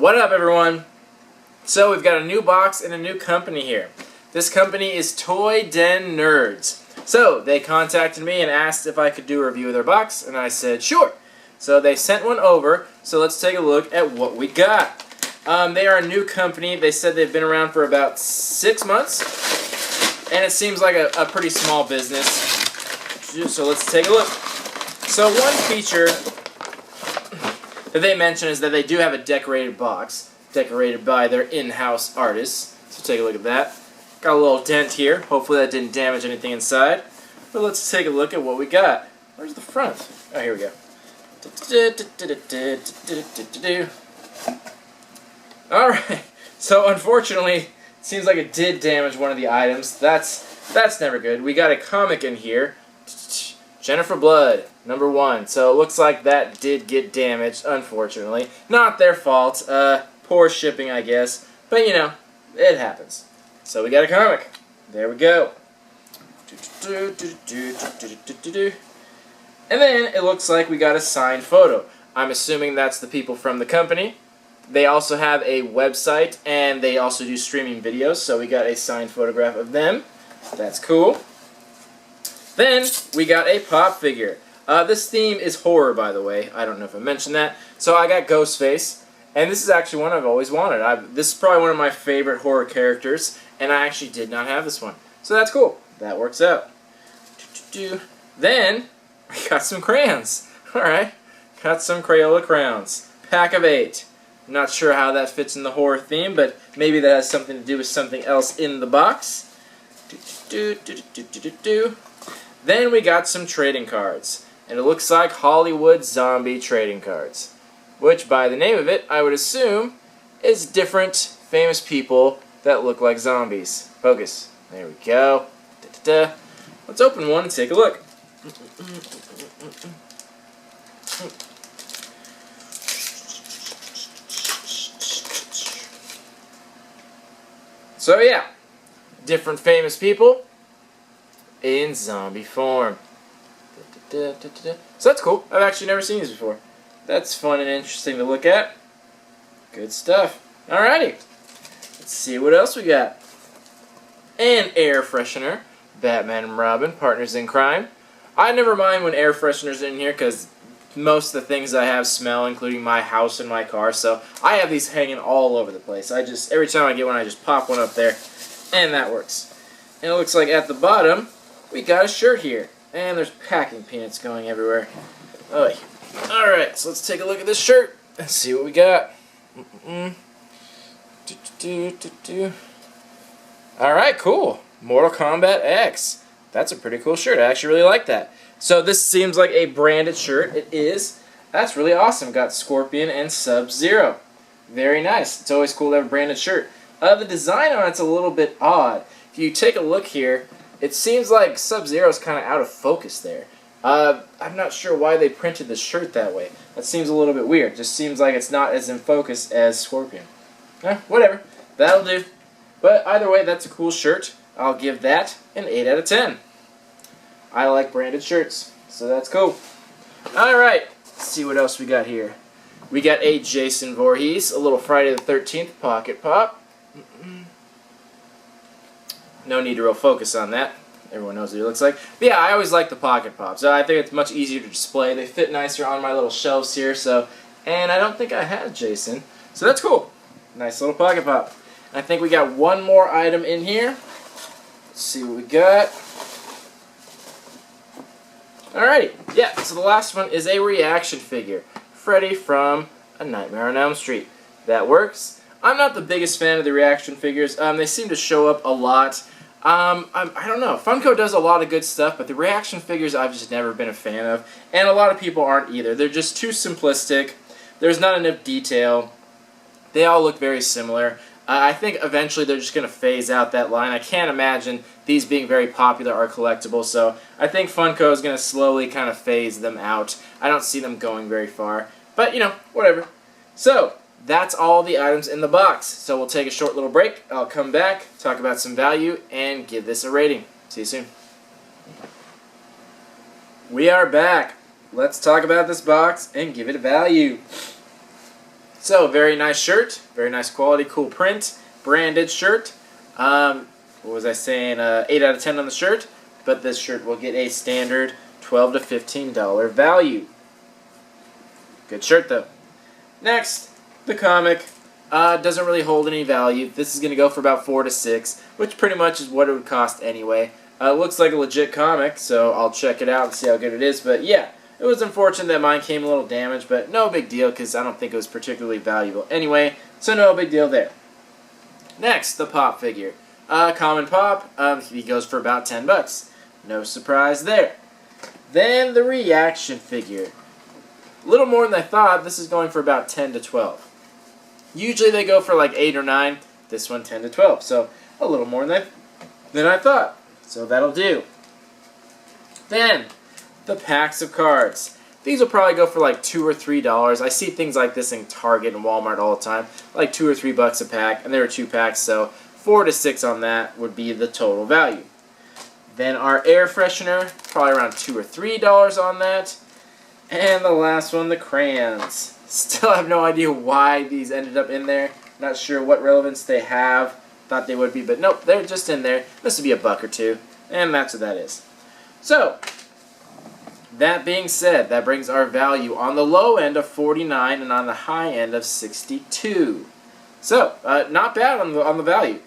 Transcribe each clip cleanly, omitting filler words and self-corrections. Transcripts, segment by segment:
What up, everyone? So we've got a new box and a new company here. This company is Toy Den Nerds. So they contacted me and asked if I could do a review of their box, and I said sure. So they sent one over, so let's take a look at what we got. They are a new company. They said they've been around for about 6 months, and it seems like a pretty small business. So let's take a look. So one feature that they mention is that they do have a decorated box, decorated by their in-house artists. So take a look at that. Got a little dent here. Hopefully that didn't damage anything inside. But let's take a look at what we got. Where's the front? Oh, here we go. Alright, so unfortunately, it seems like it did damage one of the items. That's never good. We got a comic in here. Jennifer Blood, #1. So it looks like that did get damaged, unfortunately. Not their fault. Poor shipping, I guess. But, you know, it happens. So we got a comic. There we go. And then it looks like we got a signed photo. I'm assuming that's the people from the company. They also have a website, and they also do streaming videos, so we got a signed photograph of them. That's cool. Then we got a pop figure. This theme is horror, by the way. I don't know if I mentioned that. So I got Ghostface, and this is actually one I've always wanted. This is probably one of my favorite horror characters, and I actually did not have this one. So that's cool. That works out. Then we got some crayons. Alright, got some Crayola crayons. Pack of 8. Not sure how that fits in the horror theme, but maybe that has something to do with something else in the box. Then we got some trading cards, and it looks like Hollywood Zombie trading cards, which by the name of it, I would assume, is different famous people that look like zombies. Focus. There we go. Let's open one and take a look. So yeah, different famous people in zombie form. So that's cool. I've actually never seen these before. That's fun and interesting to look at. Good stuff. Alrighty. Let's see what else we got. An air freshener. Batman and Robin, partners in crime. I never mind when air fresheners are in here because most of the things I have smell, including my house and my car. So I have these hanging all over the place. Every time I get one, I just pop one up there, and that works. And it looks like at the bottom, we got a shirt here. And there's packing peanuts going everywhere. Oh, alright, so let's take a look at this shirt and see what we got. Alright, cool. Mortal Kombat X. That's a pretty cool shirt. I actually really like that. So this seems like a branded shirt. It is. That's really awesome. Got Scorpion and Sub-Zero. Very nice. It's always cool to have a branded shirt. The design on it's a little bit odd. If you take a look here, it seems like Sub-Zero's kind of out of focus there. I'm not sure why they printed the shirt that way. That seems a little bit weird. Just seems like it's not as in focus as Scorpion. Whatever. That'll do. But either way, that's a cool shirt. I'll give that an 8 out of 10. I like branded shirts, so that's cool. Alright, let's see what else we got here. We got a Jason Voorhees, a little Friday the 13th pocket pop. No need to real focus on that. Everyone knows what he looks like. But yeah, I always like the pocket pops. I think it's much easier to display. They fit nicer on my little shelves here, and I don't think I had Jason. So that's cool. Nice little pocket pop. And I think we got one more item in here. Let's see what we got. Alrighty, yeah, so the last one is a reaction figure. Freddy from A Nightmare on Elm Street. That works. I'm not the biggest fan of the reaction figures. They seem to show up a lot. I don't know. Funko does a lot of good stuff, but the reaction figures I've just never been a fan of. And a lot of people aren't either. They're just too simplistic. There's not enough detail. They all look very similar. I think eventually they're just going to phase out that line. I can't imagine these being very popular or collectible, so I think Funko is going to slowly kind of phase them out. I don't see them going very far, but, you know, whatever. So, that's all the items in the box. So we'll take a short little break. I'll come back, talk about some value, and give this a rating. See you soon. We are back. Let's talk about this box and give it a value. So, very nice shirt, very nice quality, cool print, branded shirt. What was I saying? 8 out of 10 on the shirt, but this shirt will get a standard $12 to $15 value. Good shirt though. Next, the comic. Doesn't really hold any value. This is going to go for about 4 to 6, which pretty much is what it would cost anyway. Looks like a legit comic, so I'll check it out and see how good it is. But yeah, it was unfortunate that mine came a little damaged, but no big deal because I don't think it was particularly valuable anyway, so no big deal there. Next, the Pop figure. Common Pop, he goes for about 10 bucks. No surprise there. Then the Reaction figure. A little more than I thought. This is going for about 10 to 12. Usually they go for like 8 or 9. This one 10 to 12. So a little more than I thought. So that'll do. Then the packs of cards. These will probably go for like $2 or $3. I see things like this in Target and Walmart all the time. Like $2 or $3 a pack. And there are 2 packs. So 4 to 6 on that would be the total value. Then our air freshener. Probably around $2 or $3 on that. And the last one, the crayons. Still have no idea why these ended up in there. Not sure what relevance they have. Thought they would be, but nope, they're just in there. This would be $1 or $2. And that's what that is. So, that being said, that brings our value on the low end of 49 and on the high end of 62. So, not bad on the value.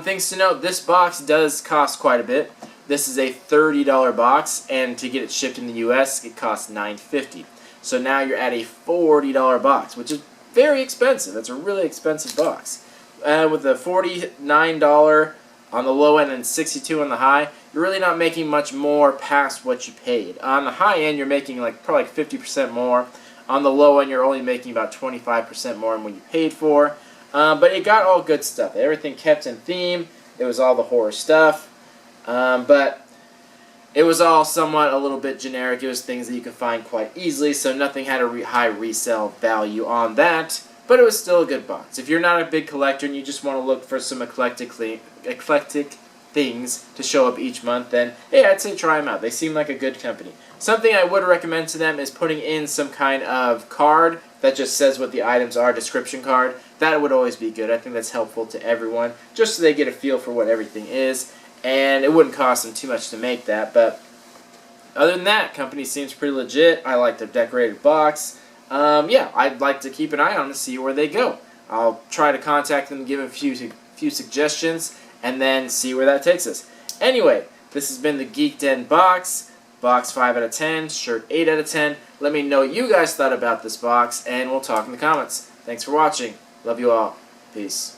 Things to note, this box does cost quite a bit. This is a $30 box, and to get it shipped in the U.S., it costs $9.50. So now you're at a $40 box, which is very expensive. It's a really expensive box. With a $49 on the low end and $62 on the high, you're really not making much more past what you paid. On the high end, you're making probably 50% more. On the low end, you're only making about 25% more than what you paid for. But it got all good stuff. Everything kept in theme. It was all the horror stuff. But it was all somewhat a little bit generic. It was things that you could find quite easily, so nothing had a high resale value on that. But it was still a good box. If you're not a big collector and you just want to look for some eclectic things to show up each month, then hey, I'd say try them out. They seem like a good company. Something I would recommend to them is putting in some kind of card that just says what the items are, description card. That would always be good. I think that's helpful to everyone, just so they get a feel for what everything is. And it wouldn't cost them too much to make that. But other than that, company seems pretty legit. I like their decorated box. Yeah, I'd like to keep an eye on them to see where they go. I'll try to contact them, give them a few suggestions, and then see where that takes us. Anyway, this has been the Geek Den box. Box 5 out of 10, shirt 8 out of 10. Let me know what you guys thought about this box, and we'll talk in the comments. Thanks for watching. Love you all. Peace.